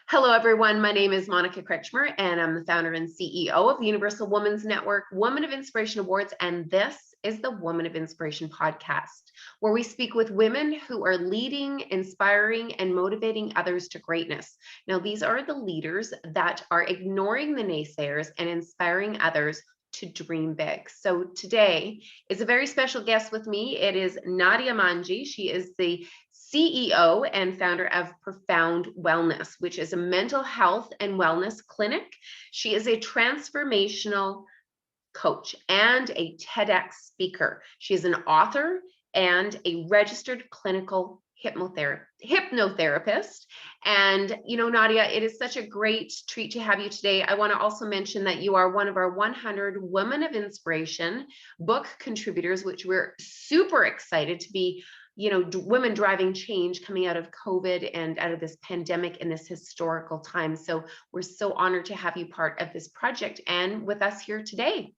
Hello, everyone. My name is Monica Kretschmer, and I'm the founder and CEO of the Universal Women's Network, Woman of Inspiration Awards, and this is the Woman of Inspiration podcast, where we speak with women who are leading, inspiring, and motivating others to greatness. Now, these are the leaders that are ignoring the naysayers and inspiring others to dream big. So today is a very special guest with me. It is Nadiya Manji. She is the CEO and founder of Profound Wellness, which is a mental health and wellness clinic. She is a transformational coach and a TEDx speaker. She is an author and a registered clinical hypnotherapist. And, Nadia, it is such a great treat to have you today. I want to also mention that you are one of our 100 Women of Inspiration book contributors, which we're super excited to be women driving change coming out of COVID and out of this pandemic in this historical time. So we're so honored to have you part of this project and with us here today.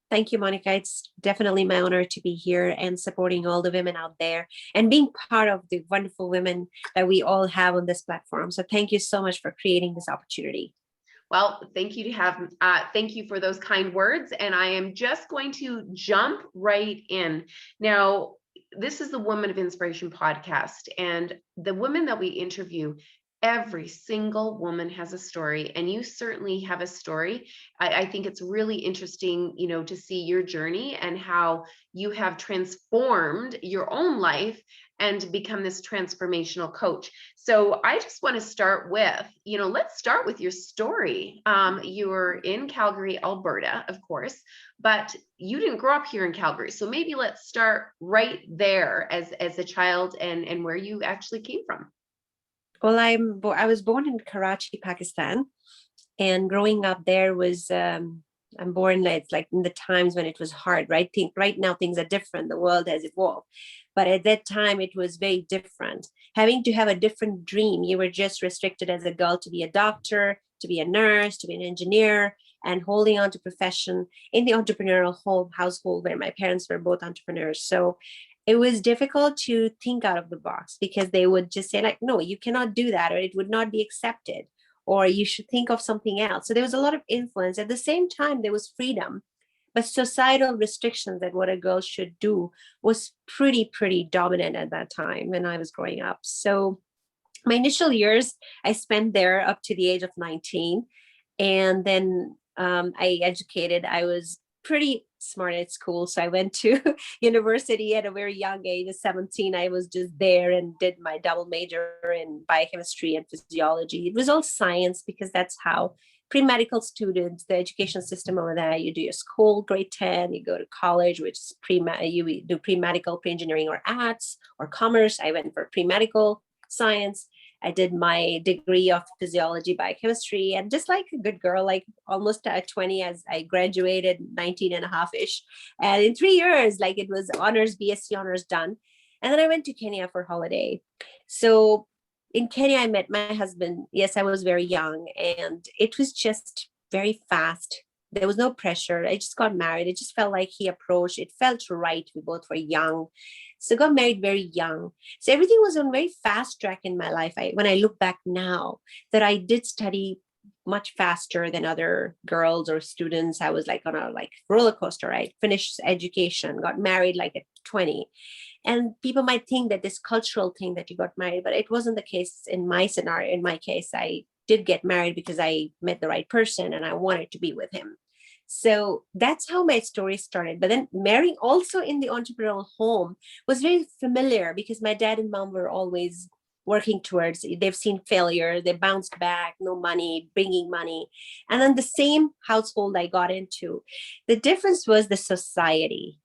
Thank you, Monica. It's definitely my honor to be here and supporting all the women out there and being part of the wonderful women that we all have on this platform. So thank you so much for creating this opportunity. Well, thank you for those kind words. And I am just going to jump right in. Now, this is the Woman of Inspiration podcast, and the women that we interview, every single woman has a story, and you certainly have a story. I think it's really interesting, to see your journey and how you have transformed your own life and become this transformational coach. So I just want to start with, let's start with your story. You were in Calgary, Alberta, of course, but you didn't grow up here in Calgary. So maybe let's start right there as a child and where you actually came from. Well, I was born in Karachi, Pakistan, and growing up there was, I'm born, it's like in the times when it was hard, right? Right now things are different. The world has evolved. But at that time, it was very different. Having to have a different dream. You were just restricted as a girl to be a doctor, to be a nurse, to be an engineer, and holding on to profession in the entrepreneurial household where my parents were both entrepreneurs. So it was difficult to think out of the box because they would just say like, no, you cannot do that, or it would not be accepted, or you should think of something else. So there was a lot of influence. At the same time, there was freedom. But societal restrictions that what a girl should do was pretty dominant at that time when I was growing up. So my initial years, I spent there up to the age of 19. And then I was pretty smart at school. So I went to university at a very young age. At 17, I was just there and did my double major in biochemistry and physiology. It was all science because that's how pre-medical students, the education system over there, you do your school, grade 10, you go to college, which is you do pre-medical, pre-engineering or arts or commerce. I went for pre-medical science. I did my degree of physiology, biochemistry, and just like a good girl, like almost at 20 as I graduated, 19 and a half-ish. And in 3 years, like it was honors, BSc honors done. And then I went to Kenya for holiday. So in Kenya, I met my husband. Yes, I was very young and it was just very fast. There was no pressure. I just got married. It just felt like he approached. It felt right. We both were young. So got married very young. So everything was on very fast track in my life. When I look back now, that I did study much faster than other girls or students. I was like on a roller coaster. I finished education, got married like at 20. And people might think that this cultural thing that you got married, but it wasn't the case in my scenario. In my case, I did get married because I met the right person and I wanted to be with him. So that's how my story started. But then marrying also in the entrepreneurial home was very familiar because my dad and mom were always working towards, they've seen failure, they bounced back, no money, bringing money. And then the same household I got into, the difference was the society.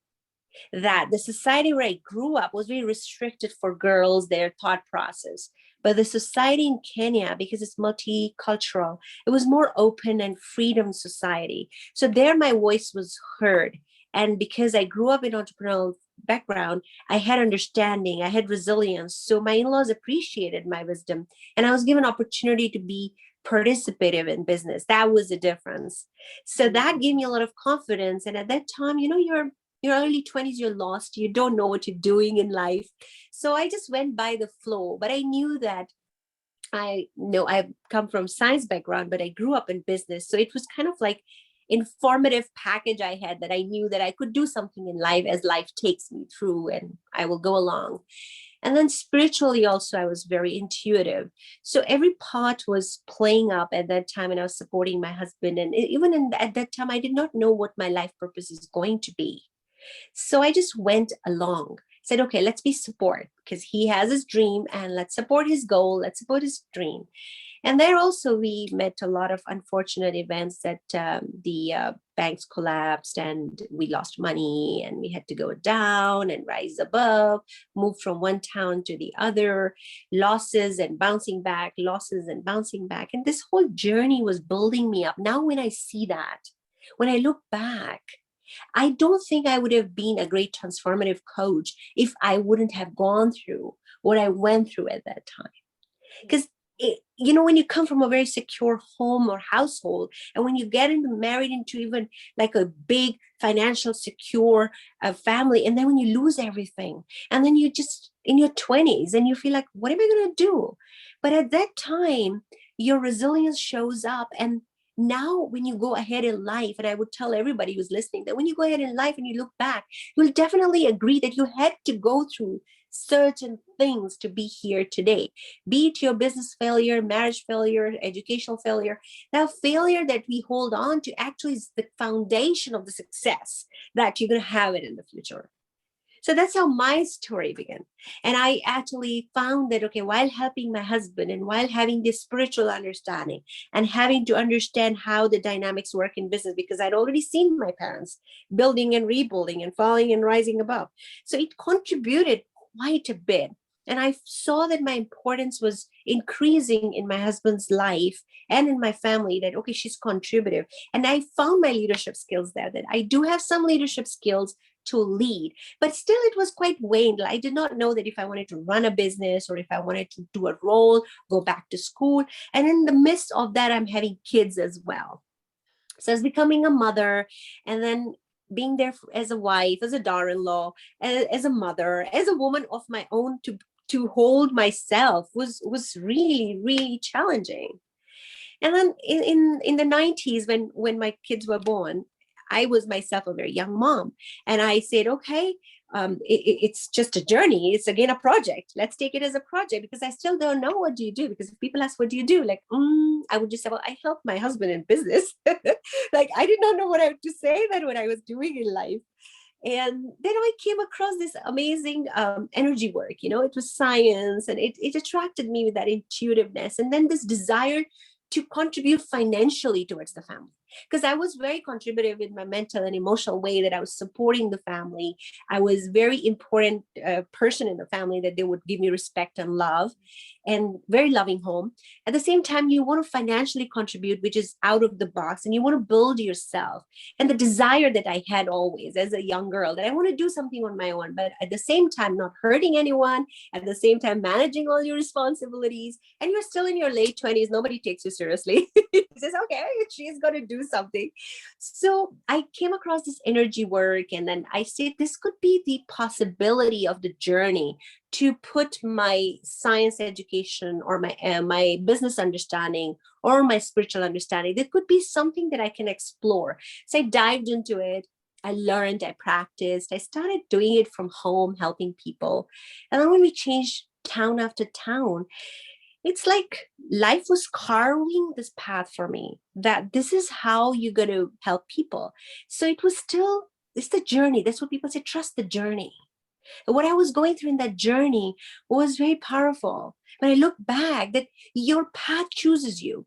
That the society where I grew up was very restricted for girls, their thought process. But the society in Kenya, because it's multicultural, it was more open and freedom society. So there my voice was heard. And because I grew up in entrepreneurial background, I had understanding, I had resilience. So my in-laws appreciated my wisdom. And I was given opportunity to be participative in business. That was the difference. So that gave me a lot of confidence. And at that time, you're your early 20s, you're lost. You don't know what you're doing in life. So I just went by the flow. But I knew that I know I've come from science background, but I grew up in business. So it was kind of like informative package I had, that I knew that I could do something in life as life takes me through, and I will go along. And then spiritually also, I was very intuitive. So every part was playing up at that time, and I was supporting my husband. And even at that time, I did not know what my life purpose is going to be. So I just went along, said, okay, let's be support, because he has his dream, and let's support his goal. Let's support his dream. And there also we met a lot of unfortunate events, that the banks collapsed and we lost money, and we had to go down and rise above, move from one town to the other, losses and bouncing back, losses and bouncing back. And this whole journey was building me up. Now, when I see that, when I look back, I don't think I would have been a great transformative coach if I wouldn't have gone through what I went through at that time. Because when you come from a very secure home or household, and when you get into married into even like a big financial secure family, and then when you lose everything, and then you just in your 20s and you feel like, what am I going to do? But at that time, your resilience shows up. And now when you go ahead in life, and I would tell everybody who's listening that when you go ahead in life and you look back, you'll definitely agree that you had to go through certain things to be here today, be it your business failure, marriage failure, educational failure. Now, failure that we hold on to actually is the foundation of the success that you're going to have it in the future. So that's how my story began. And I actually found that, okay, while helping my husband and while having this spiritual understanding and having to understand how the dynamics work in business, because I'd already seen my parents building and rebuilding and falling and rising above. So it contributed quite a bit. And I saw that my importance was increasing in my husband's life and in my family, that, okay, she's contributive. And I found my leadership skills there, that I do have some leadership skills to lead, but still it was quite waned. I did not know that if I wanted to run a business or if I wanted to do a role, go back to school. And in the midst of that, I'm having kids as well. So as becoming a mother, and then being there as a wife, as a daughter-in-law, as a mother, as a woman of my own, to hold myself was really, really challenging. And then in the 90s, when my kids were born, I was myself a very young mom. And I said, okay, it's just a journey. It's again a project. Let's take it as a project, because I still don't know what do you do. Because if people ask, what do you do? Like, I would just say, well, I help my husband in business. Like, I did not know what I had to say that what I was doing in life. And then I came across this amazing energy work. It was science, and it attracted me with that intuitiveness. And then this desire to contribute financially towards the family, because I was very contributive in my mental and emotional way, that I was supporting the family. I was very important person in the family, that they would give me respect and love, and very loving home. At the same time, you want to financially contribute, which is out of the box, and you want to build yourself. And the desire that I had always as a young girl, that I want to do something on my own, but at the same time, not hurting anyone, at the same time, managing all your responsibilities. And you're still in your late 20s. Nobody takes you seriously. He says, okay, she's going to do something. So I came across this energy work, and then I said, this could be the possibility of the journey to put my science education or my business understanding or my spiritual understanding. There could be something that I can explore. So I dived into it. I learned, I practiced, I started doing it from home, helping people. And then when we changed town after town, it's like life was carving this path for me, that this is how you're going to help people. So it's the journey. That's what people say, trust the journey. And what I was going through in that journey was very powerful. When I look back, that your path chooses you.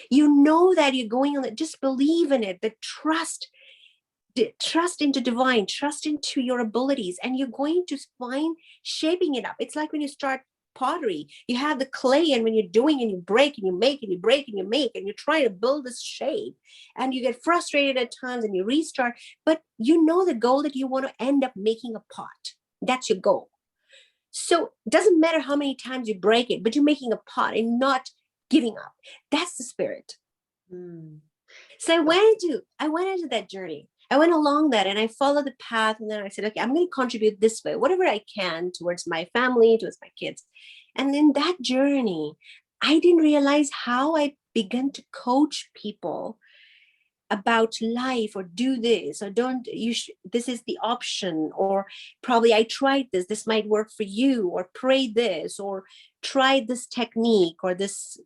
You know that you're going on it. Just believe in it. That trust into divine, trust into your abilities, and you're going to find shaping it up. It's like when you start pottery, you have the clay, and when you're doing and you break and you make and you break and you make and you're trying to build this shape, and you get frustrated at times and you restart, but you know the goal, that you want to end up making a pot. That's your goal. So it doesn't matter how many times you break it, but you're making a pot and not giving up. That's the spirit. So I went into that journey. I went along that, and I followed the path. And then I said, okay, I'm going to contribute this way, whatever I can, towards my family, towards my kids. And in that journey, I didn't realize how I began to coach people about life, or do this, or don't this is the option, or probably I tried this might work for you, or pray this, or try this technique, or this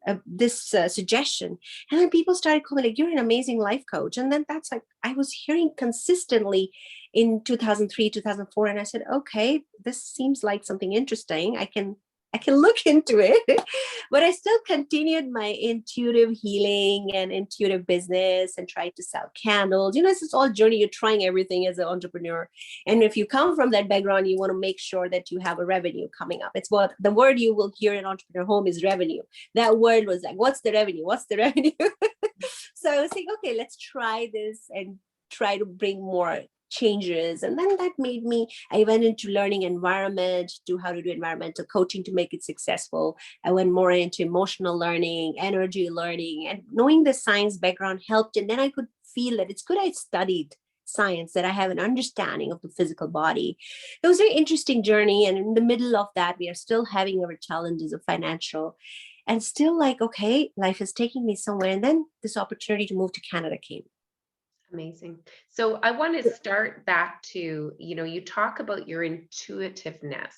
suggestion. And then people started calling like, you're an amazing life coach. And then that's like I was hearing consistently in 2003, 2004. And I said, okay, this seems like something interesting. I can look into it. But I still continued my intuitive healing and intuitive business and tried to sell candles. This is all journey. You're trying everything as an entrepreneur. And if you come from that background, you want to make sure that you have a revenue coming up. It's what the word you will hear in entrepreneur home is revenue. That word was like, what's the revenue? What's the revenue? So I was like, okay, let's try this and try to bring more changes. And then that made me, I went into learning environment, do how to do environmental coaching to make it successful. I went more into emotional learning, energy learning, and knowing the science background helped. And then I could feel that it's good I studied science, that I have an understanding of the physical body. It was an very interesting journey. And in the middle of that, we are still having our challenges of financial, and still like, okay, life is taking me somewhere. And then this opportunity to move to Canada came. Amazing. So I want to start back to, you talk about your intuitiveness.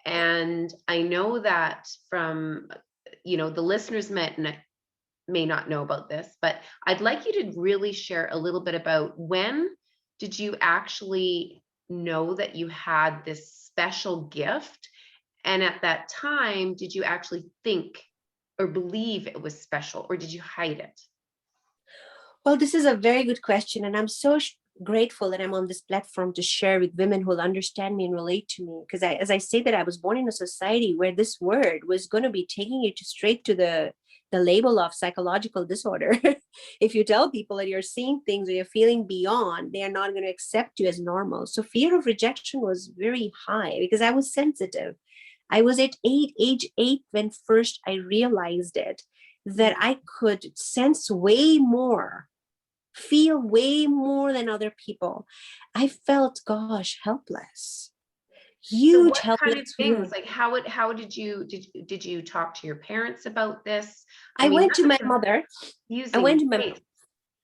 And I know that from, the listeners may not know about this, but I'd like you to really share a little bit about when did you actually know that you had this special gift? And at that time, did you actually think or believe it was special, or did you hide it? Well, this is a very good question. And I'm so grateful that I'm on this platform to share with women who will understand me and relate to me. Because as I say that I was born in a society where this word was going to be taking you straight to the label of psychological disorder. If you tell people that you're seeing things or you're feeling beyond, they are not going to accept you as normal. So fear of rejection was very high because I was sensitive. I was at age 8 when first I realized it, that I could sense way more, feel way more than other people. I felt, gosh, helpless. So Huge what kind of helpless things, feeling. like how did you talk to your parents about this? I I mean, went to my that's a mother. I confusing went to my place.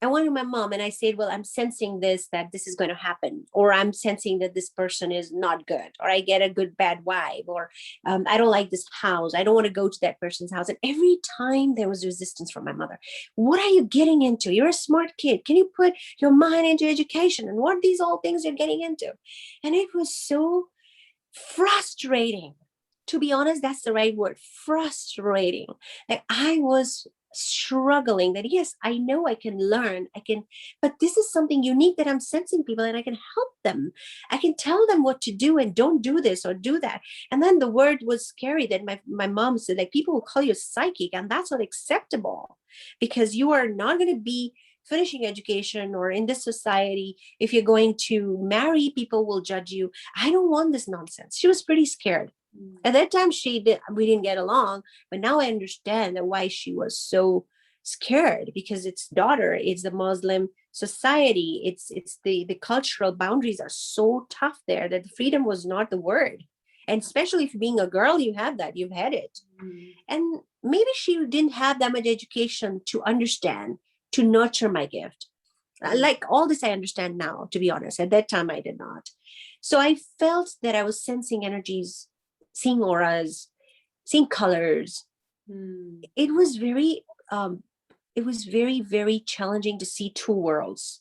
I went to my mom and I said, well, I'm sensing that this is going to happen, or I'm sensing that this person is not good, or I get a good bad vibe, or I don't like this house. I don't want to go to that person's house. And every time there was resistance from my mother. What are you getting into? You're a smart kid. Can you put your mind into education? And what are these all things you're getting into? And it was so frustrating. To be honest, that's the right word, frustrating. Like I was struggling that, yes, I know I can learn, but this is something unique that I'm sensing people and I can help them. I can tell them what to do and don't do this or do that. And then the word was scary that my mom said, like, people will call you psychic, and that's not acceptable because you are not going to be finishing education, or in this society, if you're going to marry, people will judge you. I don't want this nonsense. She was pretty scared. At that time, we didn't get along, but now I understand why she was so scared, because it's daughter, it's the Muslim society, it's the cultural boundaries are so tough there that freedom was not the word. And especially if being a girl, you have that, you've had it. And maybe she didn't have that much education to understand, to nurture my gift. Like all this, I understand now, to be honest. At that time, I did not. So I felt that I was sensing energies, seeing auras, seeing colors. It was very, very challenging to see two worlds.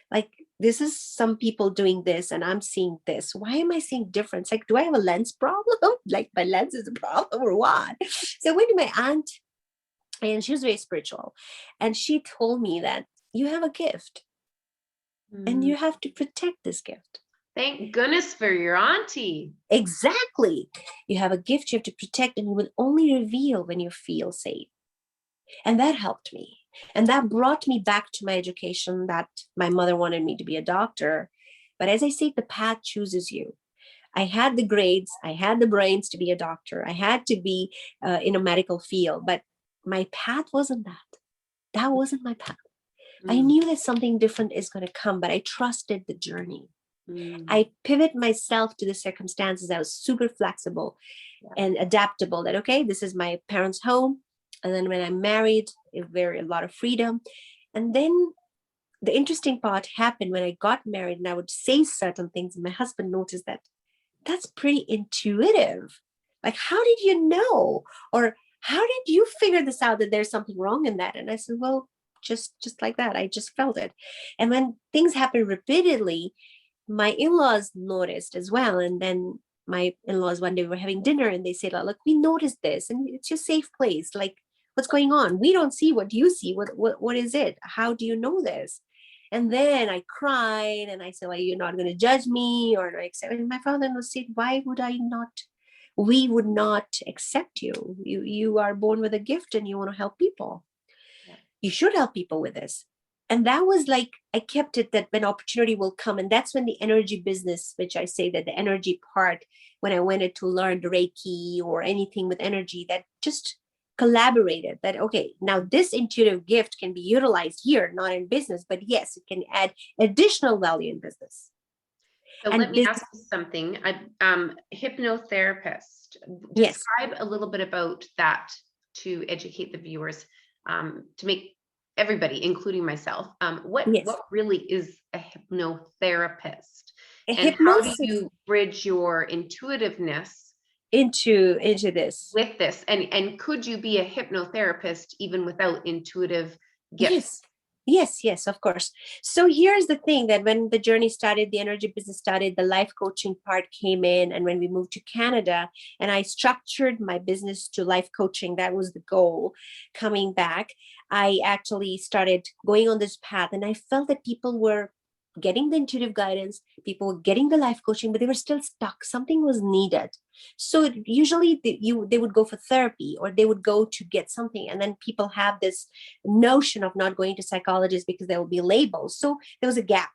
Like, this is some people doing this and I'm seeing this. Why am I seeing difference? Like, do I have a lens problem? Like, my lens is a problem or what? So I went to my aunt, and she was very spiritual. And she told me that you have a gift and you have to protect this gift. Thank goodness for your auntie. Exactly. You have a gift you have to protect, and you will only reveal when you feel safe. And that helped me. And that brought me back to my education, that my mother wanted me to be a doctor. But as I say, the path chooses you. I had the grades, I had the brains to be a doctor. I had to be in a medical field, but my path wasn't that. That wasn't my path. I knew that something different is going to come, but I trusted the journey. I pivot myself to the circumstances. I was super flexible and adaptable, that, okay, this is my parents' home. And then when I'm married, there a lot of freedom. And then the interesting part happened when I got married, and I would say certain things, and my husband noticed that that's pretty intuitive. Like, how did you know? Or how did you figure this out, that there's something wrong in that? And I said, well, just like that. I just felt it. And when things happen repeatedly, my in-laws noticed as well. And then my in-laws one day we were having dinner, and they said, look, we noticed this, and it's your safe place. Like, what's going on? We don't see what you see. What is it? How do you know this? And then I cried, and I said, well, you're not going to judge me, or accept. And my father-in-law said, why would I not? We would not accept you. You are born with a gift, and you want to help people. Yeah. You should help people with this. And that was like, I kept it that when opportunity will come. And that's when the energy business, which I say that the energy part, when I wanted to learn the Reiki or anything with energy, that just collaborated, that, okay, now this intuitive gift can be utilized here, not in business, but yes, it can add additional value in business. So And let me ask you something. Hypnotherapist, yes, describe a little bit about that to educate the viewers, to make everybody, including myself, what yes, really is a hypnotherapist, a and how do hypnosis you bridge your intuitiveness into this. with this? And could you be a hypnotherapist even without intuitive gifts? Yes. Yes, of course. So here's the thing, that when the journey started, the energy business started, the life coaching part came in. And when we moved to Canada and I structured my business to life coaching, that was the goal. Coming back, I actually started going on this path, and I felt that people were getting the intuitive guidance, people were getting the life coaching, but they were still stuck. Something was needed. So usually they would go for therapy, or they would go to get something. And then people have this notion of not going to psychologists because there will be labels. So there was a gap.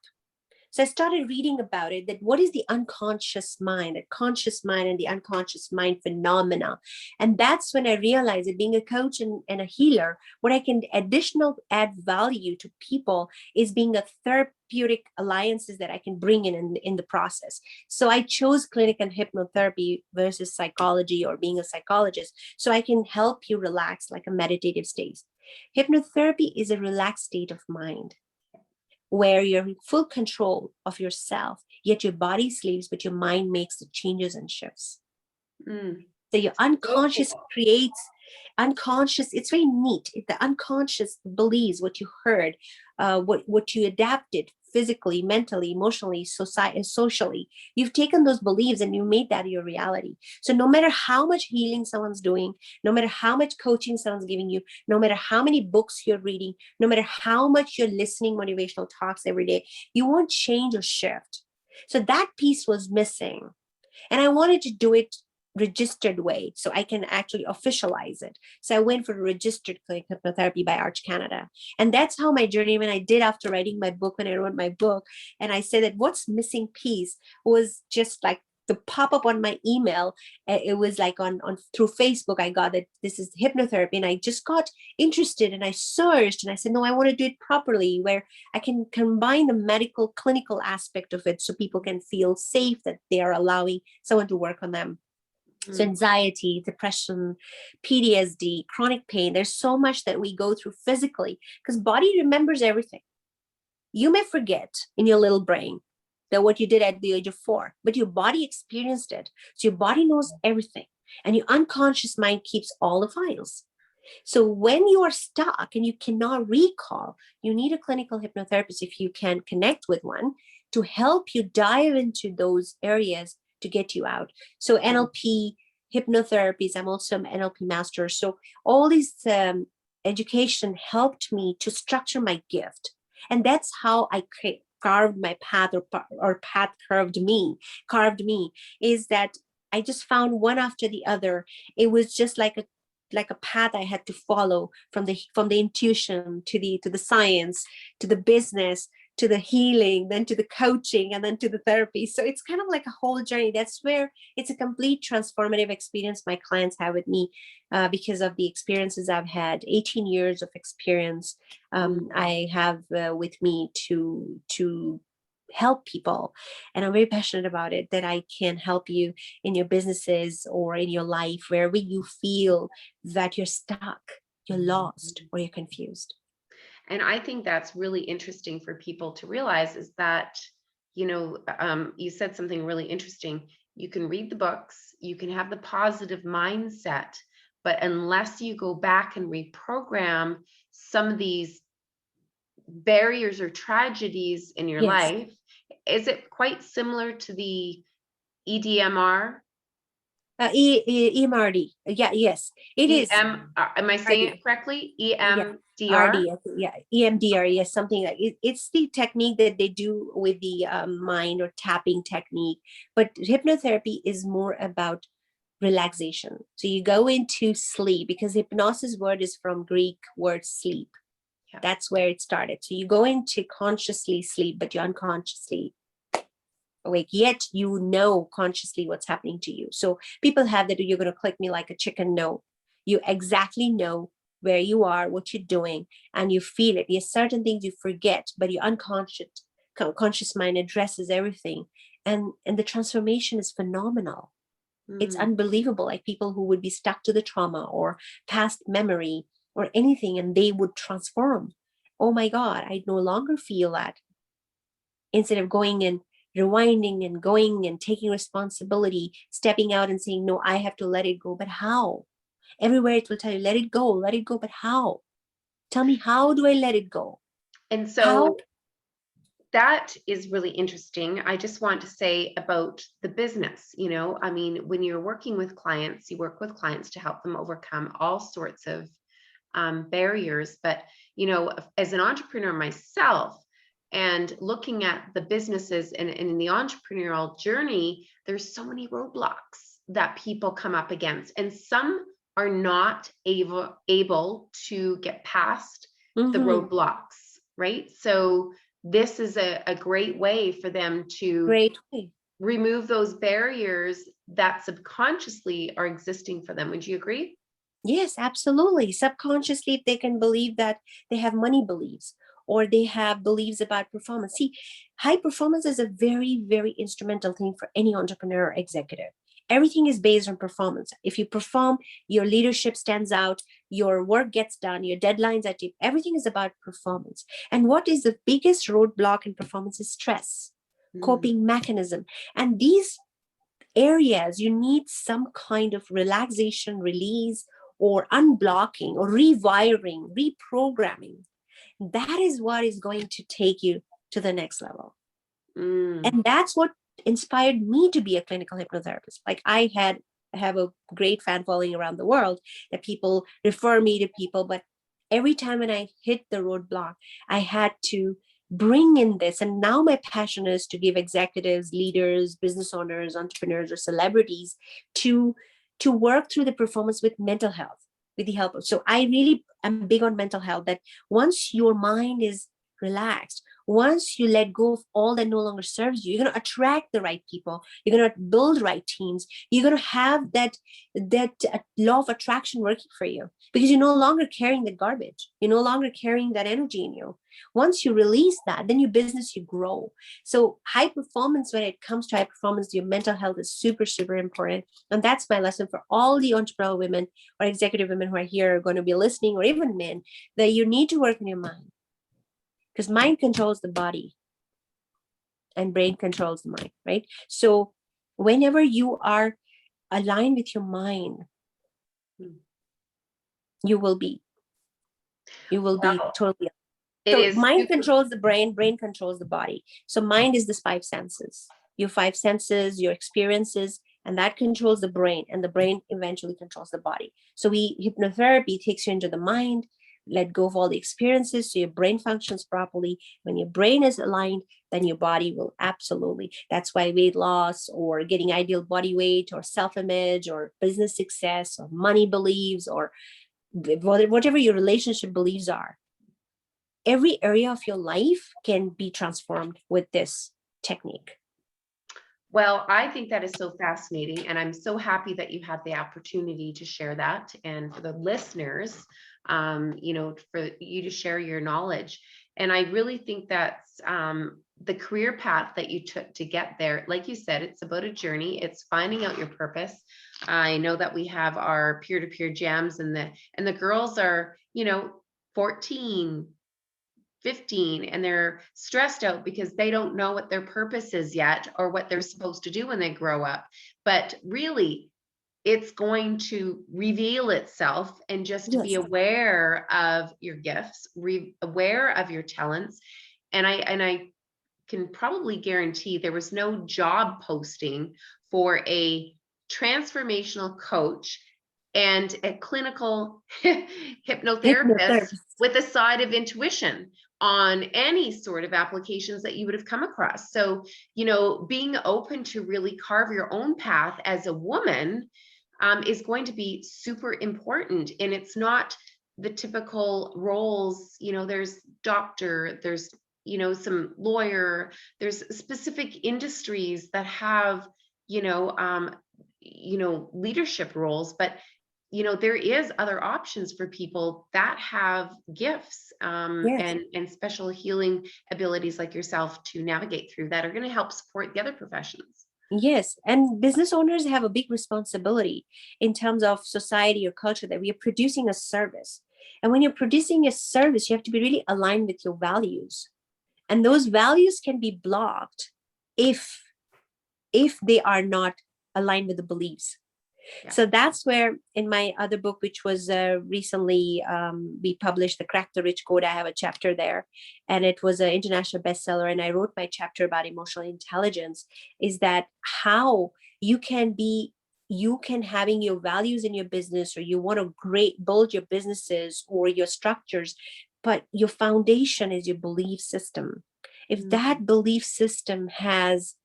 So I started reading about it, that what is the unconscious mind, the conscious mind and the unconscious mind phenomena. And that's when I realized that being a coach and a healer, what I can add value to people is being a therapeutic alliances that I can bring in the process. So I chose clinic and hypnotherapy versus psychology or being a psychologist. So I can help you relax like a meditative state. Hypnotherapy is a relaxed state of mind, where you're in full control of yourself, yet your body sleeps, but your mind makes the changes and shifts. So your unconscious creates unconscious. It's very neat. The unconscious believes what you heard, what you adapted physically, mentally, emotionally, socially. You've taken those beliefs and you made that your reality. So no matter how much healing someone's doing, no matter how much coaching someone's giving you, no matter how many books you're reading, no matter how much you're listening motivational talks every day, you won't change or shift. So that piece was missing. And I wanted to do it registered way so I can actually officialize it. So I went for registered clinic hypnotherapy by Arch Canada. And that's how my journey, when I did after writing my book, when I wrote my book, and I said that what's missing piece was just like the pop-up on my email. It was like on through Facebook, I got that this is hypnotherapy, and I just got interested and I searched and I said, no, I want to do it properly, where I can combine the medical clinical aspect of it so people can feel safe that they are allowing someone to work on them. So anxiety, depression, PTSD, chronic pain, there's so much that we go through physically, because body remembers everything. You may forget in your little brain that what you did at the age of 4, but your body experienced it. So your body knows everything, and your unconscious mind keeps all the files. So when you are stuck and you cannot recall, you need a clinical hypnotherapist, if you can connect with one, to help you dive into those areas to get you out. So NLP, hypnotherapies, I'm also an NLP master. So all these education helped me to structure my gift. And that's how I carved my path, or path carved me, is that I just found one after the other. It was just like a path I had to follow, from the intuition to the science, to the business, to the healing, then to the coaching, and then to the therapy. So it's kind of like a whole journey. That's where it's a complete transformative experience my clients have with me, because of the experiences I've had. 18 years of experience I have with me to help people. And I'm very passionate about it, that I can help you in your businesses or in your life, wherever you feel that you're stuck. you're lost or you're confused. And I think that's really interesting for people to realize is that, you said something really interesting. You can read the books, you can have the positive mindset, but unless you go back and reprogram some of these barriers or tragedies in your Yes. life, is it quite similar to the EDMR? EMRD. Yeah, yes, it is. Am I saying it correctly? Yeah, EMDR? yeah, EMDR, yes, something like it's the technique that they do with the mind or tapping technique. But hypnotherapy is more about relaxation. So you go into sleep, because hypnosis word is from Greek word sleep. Yeah. That's where it started. So you go into consciously sleep, but you're unconsciously awake, yet you know consciously what's happening to you. So people have that, you're going to click me like a chicken. No, you exactly know where you are, what you're doing, and you feel it. There's certain things you forget, but your conscious mind addresses everything. And the transformation is phenomenal. It's unbelievable. Like people who would be stuck to the trauma or past memory or anything, and they would transform. Oh my God, I no longer feel that. Instead of going and rewinding and going and taking responsibility, stepping out and saying, no, I have to let it go. But how? Everywhere it will tell you, let it go, but how? Tell me, how do I let it go? And How? so that is really interesting. I just want to say about the business, I mean, when you're working with clients, you work with clients to help them overcome all sorts of barriers. But, as an entrepreneur myself, and looking at the businesses and in the entrepreneurial journey, there's so many roadblocks that people come up against, and some are not able to get past the roadblocks, right? So this is a great way for them to Great way. remove those barriers that subconsciously are existing for them. Would you agree? Yes, absolutely. Subconsciously, if they can believe that they have money beliefs, or they have beliefs about performance. See, high performance is a very, very instrumental thing for any entrepreneur or executive. Everything is based on performance. If you perform, your leadership stands out, your work gets done, your deadlines are deep. Everything is about performance. And what is the biggest roadblock in performance is stress, coping mechanism. And these areas, you need some kind of relaxation, release, or unblocking, or rewiring, reprogramming. That is what is going to take you to the next level. And that's what inspired me to be a clinical hypnotherapist. Like I have a great fan following around the world that people refer me to people, but every time when I hit the roadblock, I had to bring in this. And now my passion is to give executives, leaders, business owners, entrepreneurs, or celebrities to work through the performance with mental health, with the help of. So I really am big on mental health, that once your mind is relaxed, once you let go of all that no longer serves you, you're going to attract the right people, you're going to build right teams, you're going to have that law of attraction working for you, because you're no longer carrying the garbage, you're no longer carrying that energy in you. Once you release that, then your business, you grow. So high performance, when it comes to high performance, your mental health is super, super important. And that's my lesson for all the entrepreneurial women or executive women who are here, are going to be listening, or even men, that you need to work on your mind. Because mind controls the body and brain controls the mind, right? So whenever you are aligned with your mind, you will be totally. So mind controls the brain controls the body. So mind is the 5 senses, your 5 senses, your experiences, and that controls the brain, and the brain eventually controls the body. So hypnotherapy takes you into the mind, let go of all the experiences so your brain functions properly. When your brain is aligned, then your body will absolutely. That's why weight loss, or getting ideal body weight, or self-image, or business success, or money beliefs, or whatever your relationship beliefs are, every area of your life can be transformed with this technique. Well, I think that is so fascinating, and I'm so happy that you had the opportunity to share that. And for the listeners, for you to share your knowledge. And I really think that's the career path that you took to get there. Like you said, it's about a journey. It's finding out your purpose. I know that we have our peer-to-peer jams, and the girls are, 14, 15, and they're stressed out because they don't know what their purpose is yet or what they're supposed to do when they grow up. But really, it's going to reveal itself, and just to be Yes. aware of your gifts, aware of your talents. And I can probably guarantee there was no job posting for a transformational coach and a clinical hypnotherapist Hypnotherapist. with a side of intuition on any sort of applications that you would have come across. So, being open to really carve your own path as a woman is going to be super important. And it's not the typical roles. There's doctor, there's some lawyer, there's specific industries that have leadership roles, but there is other options for people that have gifts, Yes. and special healing abilities like yourself to navigate through that are going to help support the other professions. Yes, and business owners have a big responsibility in terms of society or culture, that we are producing a service. And when you're producing a service, you have to be really aligned with your values. And those values can be blocked if they are not aligned with the beliefs. Yeah. So that's where, in my other book, which was recently we published, The Crack the Rich Code, I have a chapter there, and it was an international bestseller. And I wrote my chapter about emotional intelligence, is that how you can having your values in your business, or you want to build your businesses or your structures, but your foundation is your belief system. If that belief system has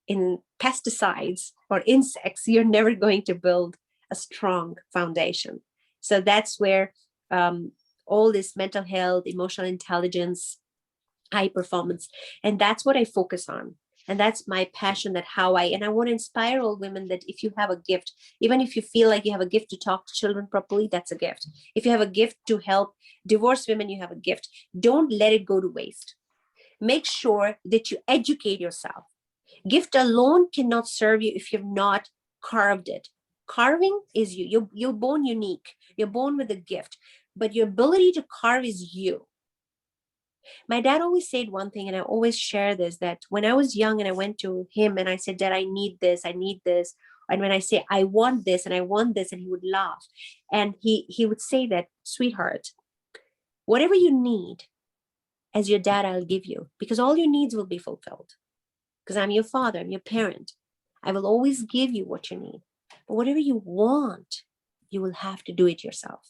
in pesticides or insects, you're never going to build a strong foundation. So that's where all this mental health, emotional intelligence, high performance, and that's what I focus on. And that's my passion, that and I want to inspire all women that if you have a gift, even if you feel like you have a gift to talk to children properly, that's a gift. If you have a gift to help divorced women, you have a gift. Don't let it go to waste. Make sure that you educate yourself. Gift alone cannot serve you if you've not carved it. Carving is you. You're born unique. You're born with a gift, but your ability to carve is you. My dad always said one thing, and I always share this, that when I was young and I went to him and I said, Dad, I need this, I need this. And when I say, I want this and I want this, and he would laugh. And he would say that, sweetheart, whatever you need, as your dad, I'll give you, because all your needs will be fulfilled. Because I'm your father, I'm your parent. I will always give you what you need. But whatever you want, you will have to do it yourself.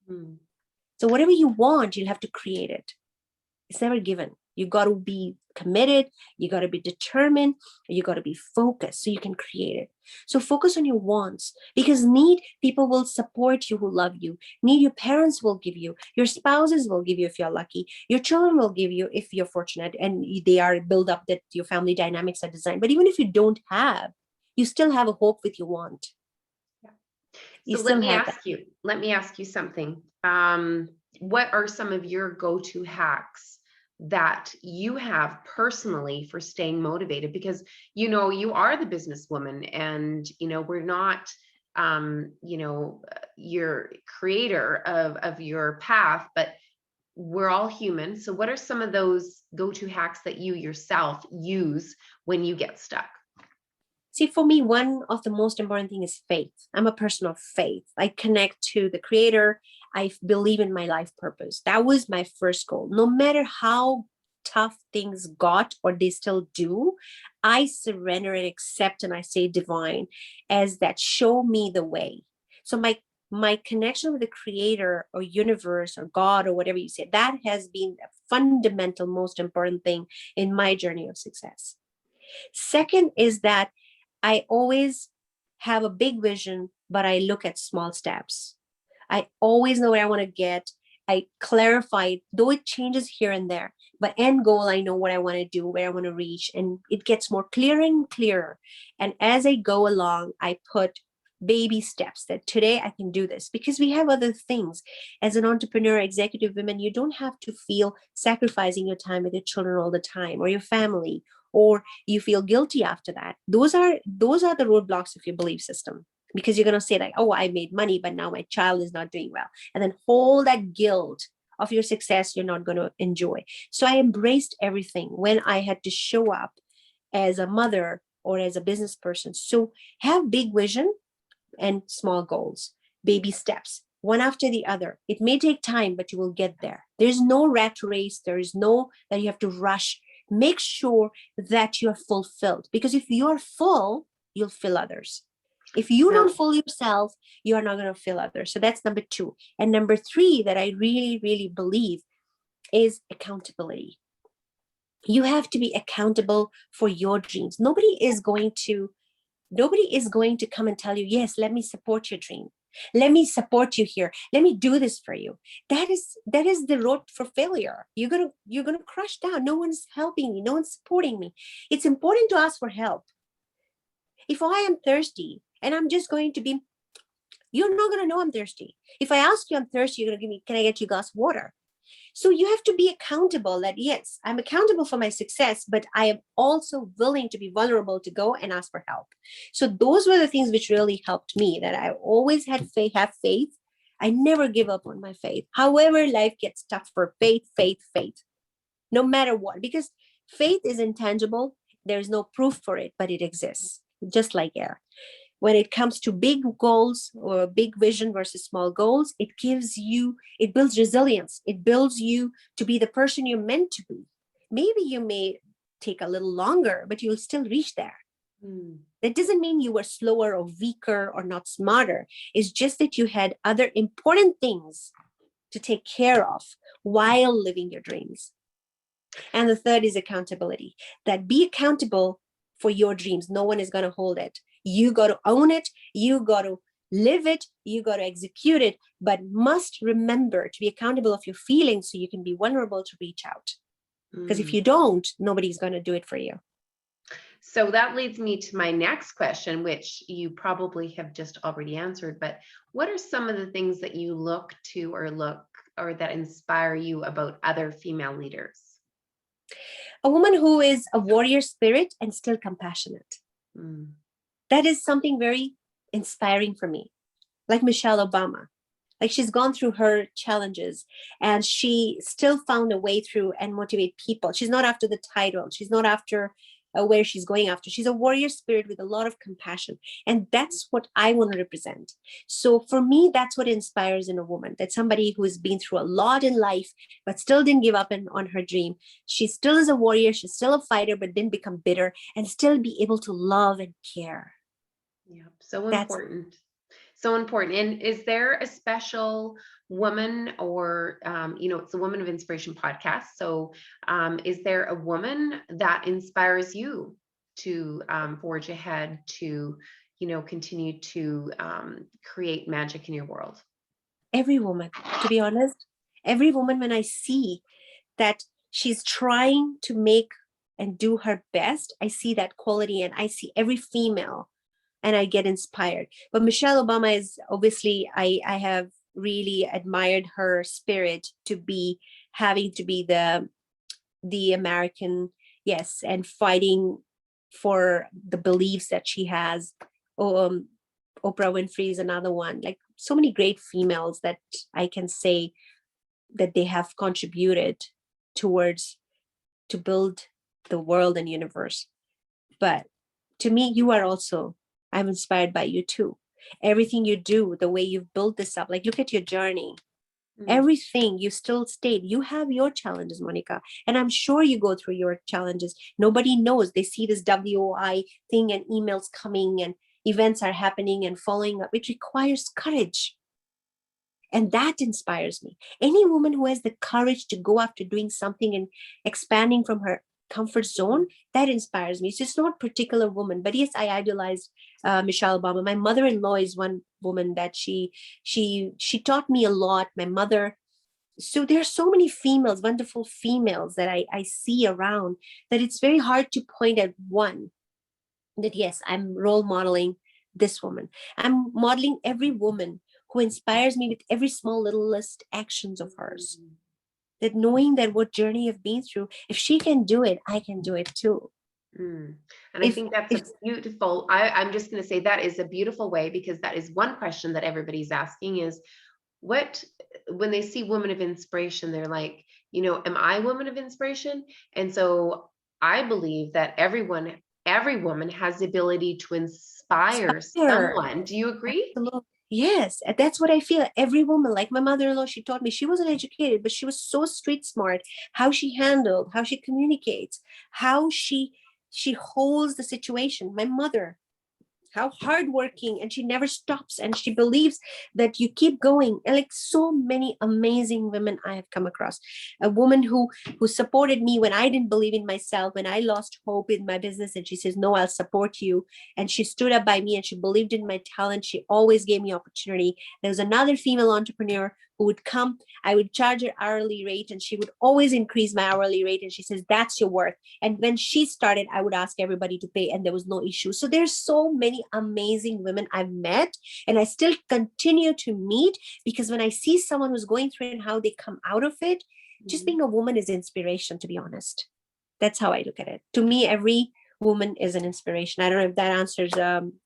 So whatever you want, you'll have to create it. It's never given. You got to be committed. You got to be determined. You got to be focused so you can create it. So focus on your wants, because people will support you who love you. Your parents will give you. Your spouses will give you if you're lucky. Your children will give you if you're fortunate and they are built up, that your family dynamics are designed. But even if you don't have, you still have a hope with your want. So let me ask you something. What are some of your go-to hacks that you have personally for staying motivated? Because you are the businesswoman, and we're not your creator of your path, but we're all human. So what are some of those go-to hacks that you yourself use when you get stuck? See, for me, one of the most important things is faith. I'm a person of faith. I connect to the creator. I believe in my life purpose. That was my first goal. No matter how tough things got, or they still do, I surrender and accept, and I say divine as that show me the way. So my connection with the creator or universe or God or whatever you say, that has been the fundamental, most important thing in my journey of success. Second is that I always have a big vision, but I look at small steps. I always know where I want to get. I clarify it, though it changes here and there, but end goal, I know what I want to do, where I want to reach, and it gets more clearer and clearer. And as I go along, I put baby steps that today I can do this, because we have other things. As an entrepreneur, executive women, you don't have to feel sacrificing your time with your children all the time, or your family, or you feel guilty after that. Those are the roadblocks of your belief system, because you're going to say like, oh, I made money, but now my child is not doing well. And then hold that guilt of your success you're not going to enjoy. So I embraced everything when I had to show up as a mother or as a business person. So have big vision and small goals, baby steps, one after the other. It may take time, but you will get there. There's no rat race. There is no that you have to rush. Make sure that you're fulfilled, because if you're full, you'll fill others. If you No. don't fill yourself, you are not going to fill others. So that's number 2. And number 3 that I really, really believe is accountability. You have to be accountable for your dreams. Nobody is going to come and tell you, yes, let me support your dream. Let me support you here. Let me do this for you. That is the road for failure. You're gonna crush down. No one's helping me. No one's supporting me. It's important to ask for help. If I am thirsty and I'm just going to be, you're not gonna know I'm thirsty. If I ask you I'm thirsty, you're gonna give me, can I get you a glass of water? So you have to be accountable that, yes, I'm accountable for my success, but I am also willing to be vulnerable to go and ask for help. So those were the things which really helped me, that I always had faith, have faith. I never give up on my faith. However, life gets tough for faith, no matter what, because faith is intangible. There's no proof for it, but it exists, just like air. When it comes to big goals or big vision versus small goals, it builds resilience. It builds you to be the person you're meant to be. Maybe you may take a little longer, but you'll still reach there. That doesn't mean you were slower or weaker or not smarter. It's just that you had other important things to take care of while living your dreams. And the third is accountability. That be accountable for your dreams. No one is going to hold it. You got to own it. You got to live it. You got to execute it, but must remember to be accountable of your feelings so you can be vulnerable to reach out. Because if you don't, nobody's going to do it for you. So that leads me to my next question, which you probably have just already answered, but what are some of the things that you look to or that inspire you about other female leaders? A woman who is a warrior spirit and still compassionate. That is something very inspiring for me. Like Michelle Obama. Like, she's gone through her challenges and she still found a way through and motivate people. She's not after the title. She's not after where she's going after. She's a warrior spirit with a lot of compassion. And that's what I want to represent. So for me, that's what inspires in a woman. That's somebody who has been through a lot in life, but still didn't give up on her dream. She still is a warrior. She's still a fighter, but didn't become bitter, and still be able to love and care. Yeah, so important. So important. And is there a special woman or, it's a Woman of Inspiration podcast. So is there a woman that inspires you to forge ahead, to, continue to create magic in your world? Every woman, to be honest, every woman, when I see that she's trying to make and do her best, I see that quality, and I see every female and I get inspired. But Michelle Obama is obviously, I have really admired her spirit to be having to be the American, yes, and fighting for the beliefs that she has. Oprah Winfrey is another one. Like, so many great females that I can say that they have contributed towards to build the world and universe. But to me, you are also, I'm inspired by you too. Everything you do, the way you've built this up, like, look at your journey. Everything you still stayed. You have your challenges, Monica, and I'm sure you go through your challenges. Nobody knows. They see this WOI thing and emails coming and events are happening and following up. It requires courage. And that inspires me. Any woman who has the courage to go after doing something and expanding from her comfort zone, that inspires me. It's just not a particular woman, but yes, I idolized Michelle Obama. My mother-in-law is one woman that she taught me a lot. My mother. So there are so many females, wonderful females that I see around, that it's very hard to point at one. That yes, I'm role modeling this woman. I'm modeling every woman who inspires me with every small littlest actions of hers. That knowing that what journey I've been through, if she can do it, I can do it too. Mm. And I think that's a If beautiful, I'm just going to say that is a beautiful way, because that is one question that everybody's asking is what, when they see women of inspiration, they're like, am I a woman of inspiration? And so I believe that every woman has the ability to inspire inspire. someone. Do you agree? Absolutely. Yes, and that's what I feel. Every woman, like my mother-in-law, she taught me, she wasn't educated, but she was so street smart, how she handled, how she communicates, how she holds the situation. My mother, how hardworking, and she never stops, and she believes that you keep going. And like so many amazing women I have come across, a woman who supported me when I didn't believe in myself, when I lost hope in my business, and she says, no, I'll support you. And she stood up by me, and she believed in my talent. She always gave me opportunity. There was another female entrepreneur who would come, I would charge her hourly rate, and she would always increase my hourly rate, and she says, that's your worth. And when she started, I would ask everybody to pay, and there was no issue. So there's so many amazing women I've met, and I still continue to meet, because when I see someone who's going through it and how they come out of it, just being a woman is inspiration, to be honest. That's how I look at it. To me, every woman is an inspiration. I don't know if that answers,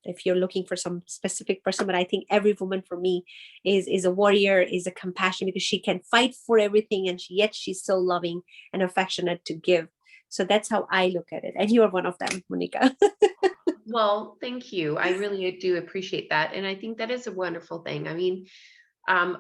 if you're looking for some specific person, but I think every woman for me is a warrior, is a compassion, because she can fight for everything, and yet she's so loving and affectionate to give. So that's how I look at it. And you are one of them, Monica. Well, thank you. I really do appreciate that. And I think that is a wonderful thing. I mean,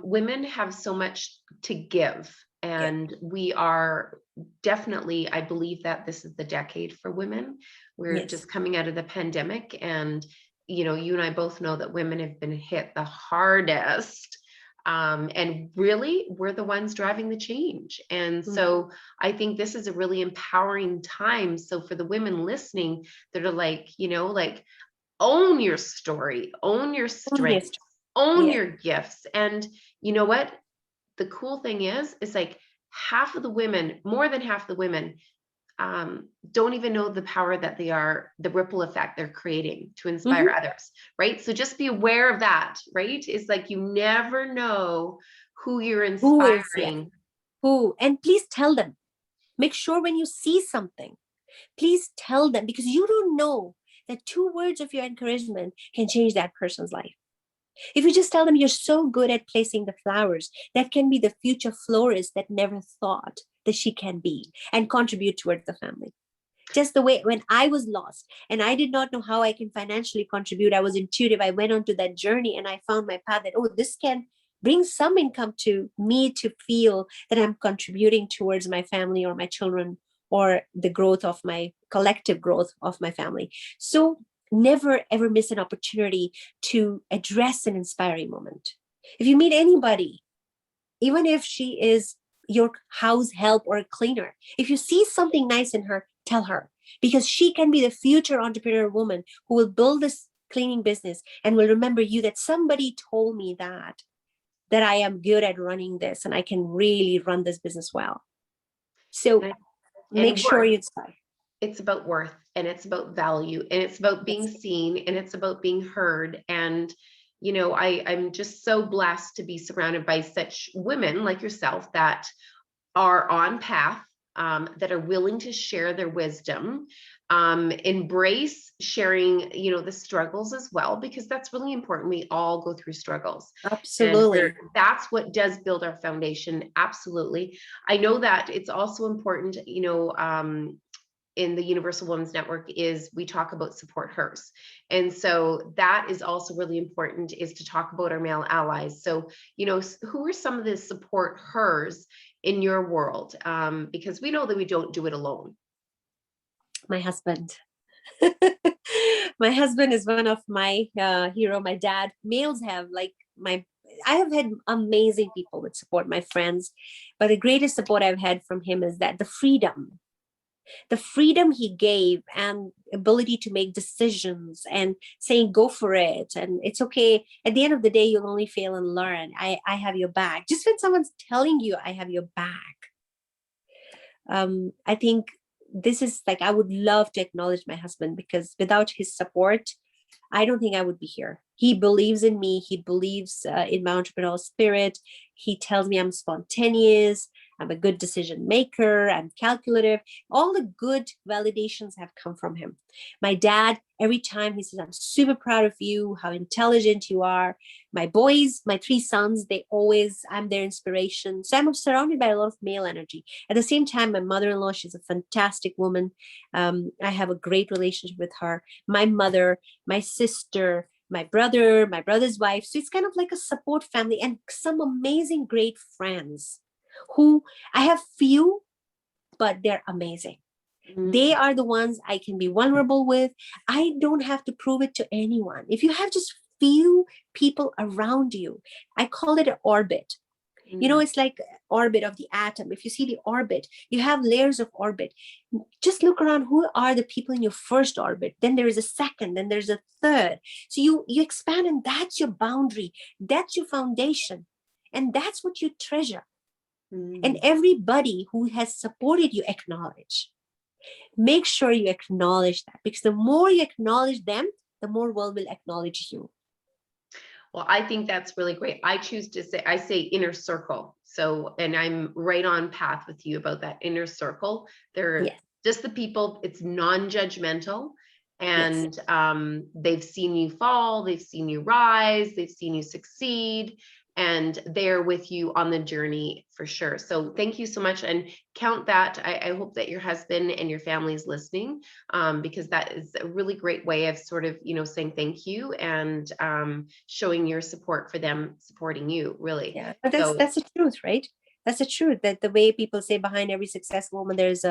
women have so much to give, Yeah. and we are definitely, I believe that this is the decade for women. We're Yes. just coming out of the pandemic, and you and I both know that women have been hit the hardest. And really, we're the ones driving the change. And Mm. so I think this is a really empowering time. So for the women listening that are like, like, own your story, own your strengths, Honest. own Yeah. your gifts. And you know what? The cool thing is like half of the women, more than half the women, don't even know the power that they are, the ripple effect they're creating to inspire Mm-hmm. others, right? So just be aware of that, right? It's like you never know who you're Who is, yeah. inspiring. Who? And please tell them. Make sure when you see something, please tell them, because you don't know that 2 words of your encouragement can change that person's life. If you just tell them, you're so good at placing the flowers, that can be the future florist that never thought that she can be and contribute towards the family. Just the way when I was lost and I did not know how I can financially contribute, I was intuitive. I went onto that journey and I found my path that, oh, this can bring some income to me to feel that I'm contributing towards my family or my children or the growth of my collective growth of my family. So never ever miss an opportunity to address an inspiring moment. If you meet anybody, even if she is your house help or a cleaner, if you see something nice in her, tell her, because she can be the future entrepreneur woman who will build this cleaning business and will remember you, that somebody told me that I am good at running this and I can really run this business well. So make And sure worth. you inspire. It's about worth, and it's about value, and it's about being Yes. seen, and it's about being heard. And I'm just so blessed to be surrounded by such women like yourself that are on path, that are willing to share their wisdom, embrace sharing, the struggles as well, because that's really important. We all go through struggles, and Absolutely. that's what does build our foundation. Absolutely. I know that it's also important, in the Universal Women's Network, is we talk about support hers. And so that is also really important, is to talk about our male allies. So, who are some of the support hers in your world? Because we know that we don't do it alone. My husband. My husband is one of my hero. My dad. Males have like my. I have had amazing people that support, my friends, but the greatest support I've had from him is that the freedom he gave and ability to make decisions and saying go for it and it's okay, at the end of the day you'll only fail and learn. I have your back. Just when someone's telling you I have your back, I think this is like, I would love to acknowledge my husband, because without his support I don't think I would be here. He believes in me. He believes in my entrepreneurial spirit. He tells me I'm spontaneous. I'm a good decision maker. I'm calculative. All the good validations have come from him. My dad, every time he says, I'm super proud of you, how intelligent you are. My boys, my three sons, I'm their inspiration. So I'm surrounded by a lot of male energy. At the same time, my mother-in-law, she's a fantastic woman. I have a great relationship with her. My mother, my sister, my brother, my brother's wife. So it's kind of like a support family and some amazing, great friends who I have few, but they're amazing. They are the ones I can be vulnerable with. I don't have to prove it to anyone. If you have just few people around you, I call it an orbit. It's like orbit of the atom. If you see the orbit, you have layers of orbit. Just look around. Who are the people in your first orbit? Then there is a second, then there's a third. So you expand, and that's your boundary. That's your foundation. And that's what you treasure. And everybody who has supported you, acknowledge. Make sure you acknowledge that, because the more you acknowledge them, the more world will acknowledge you. Well, I think that's really great. I say inner circle. So, and I'm right on path with you about that inner circle. They're just the people, it's non-judgmental. And they've seen you fall, they've seen you rise, they've seen you succeed, and they're with you on the journey for sure. So thank you so much, and count that. I hope that your husband and your family is listening, because that is a really great way of sort of, saying thank you and showing your support for them supporting you, really. Yeah, but that's the truth, right? That's the truth, that the way people say behind every successful woman, there's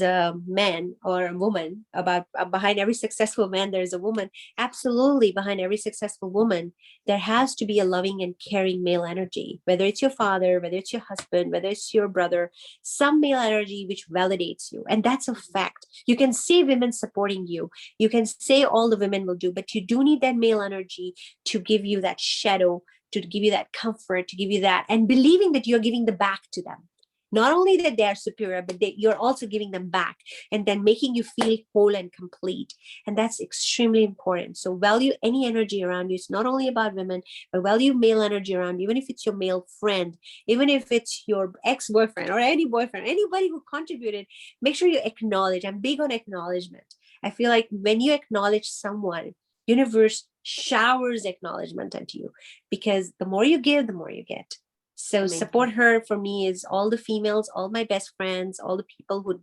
a man or a woman. Behind every successful man, there's a woman. Absolutely, behind every successful woman, there has to be a loving and caring male energy, whether it's your father, whether it's your husband, whether it's your brother, some male energy which validates you. And that's a fact. You can say women supporting you. You can say all the women will do, but you do need that male energy to give you that shadow, to give you that comfort, to give you that, and believing that you're giving the back to them. Not only that they are superior, but you're also giving them back, and then making you feel whole and complete. And that's extremely important. So value any energy around you. It's not only about women, but value male energy around you, even if it's your male friend, even if it's your ex-boyfriend or any boyfriend, anybody who contributed. Make sure you acknowledge. I'm big on acknowledgement. I feel like when you acknowledge someone, universe showers acknowledgement onto you, because the more you give, the more you get. So support her for me is all the females, all my best friends, all the people who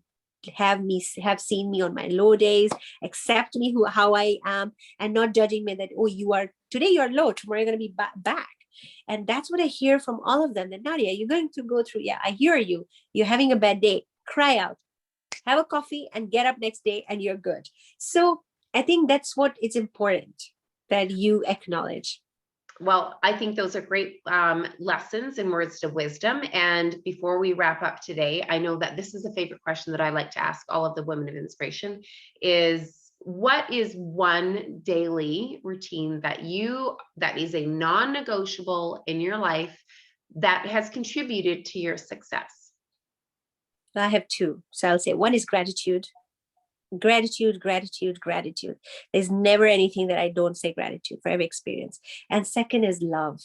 have seen me on my low days, accept me how I am, and not judging me that, oh, today you're low, tomorrow you're going to be back. And that's what I hear from all of them, that Nadia, you're going to go through. Yeah, I hear you. You're having a bad day. Cry out, have a coffee, and get up next day, and you're good. So I think that's what it's important, that you acknowledge. Well, I think those are great lessons and words to wisdom. And before we wrap up today, I know that this is a favorite question that I like to ask all of the women of inspiration is, what is one daily routine that is a non-negotiable in your life that has contributed to your success? I have two. So I'll say one is gratitude. Gratitude. There's never anything that I don't say gratitude for every experience. And second is love.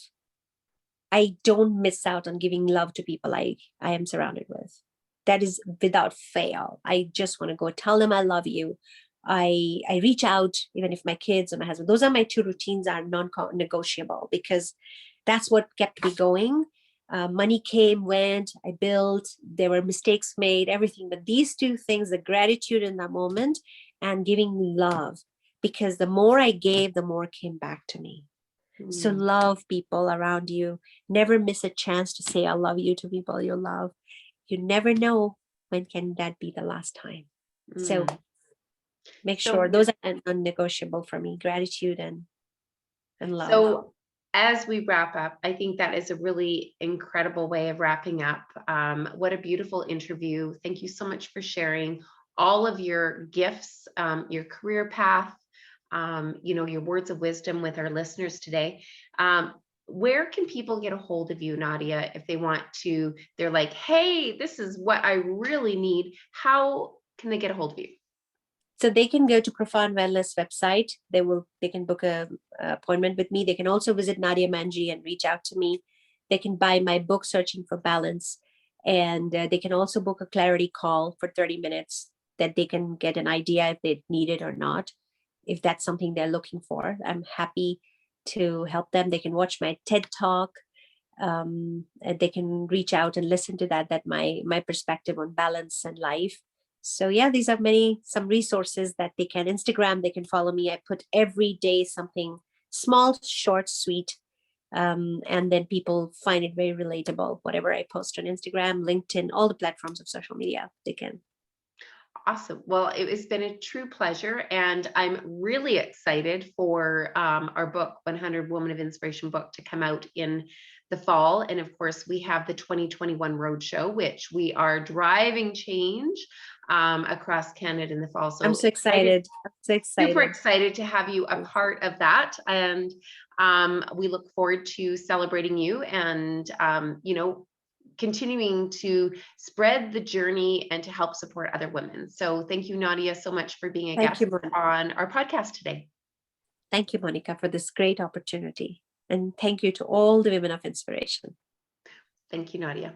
I don't miss out on giving love to people I am surrounded with. That is without fail. I just want to go tell them I love you. I reach out, even if my kids or my husband, those are my two routines, are non-negotiable, because that's what kept me going. Money came, went, I built, there were mistakes made, everything. But these two things, the gratitude in that moment and giving love, because the more I gave, the more came back to me. So love people around you. Never miss a chance to say I love you to people you love. You never know when can that be the last time. So make sure those are non-negotiable for me, gratitude and love. So as we wrap up, I think that is a really incredible way of wrapping up. What a beautiful interview. Thank you so much for sharing all of your gifts, your career path, your words of wisdom with our listeners today. Where can people get a hold of you, Nadia, if they want to, they're like, hey, this is what I really need. How can they get a hold of you? So they can go to Profound Wellness website. They can book a appointment with me. They can also visit Nadia Manji and reach out to me. They can buy my book, Searching for Balance. And they can also book a clarity call for 30 minutes that they can get an idea if they need it or not. If that's something they're looking for, I'm happy to help them. They can watch my TED Talk. And they can reach out and listen to that my perspective on balance and life. So yeah, these are some resources that they can Instagram. They can follow me. I put every day something small, short, sweet. And then people find it very relatable. Whatever I post on Instagram, LinkedIn, all the platforms of social media, they can. Awesome. Well, it's been a true pleasure, and I'm really excited for our book, 100 Women of Inspiration book, to come out in the fall. And of course, we have the 2021 Roadshow, which we are driving change across Canada in the fall. So I'm so excited. Super excited to have you a part of that. And we look forward to celebrating you and, continuing to spread the journey and to help support other women. So thank you, Nadia, so much for being a guest on our podcast today. Thank you, Monica, for this great opportunity. And thank you to all the women of inspiration. Thank you, Nadia.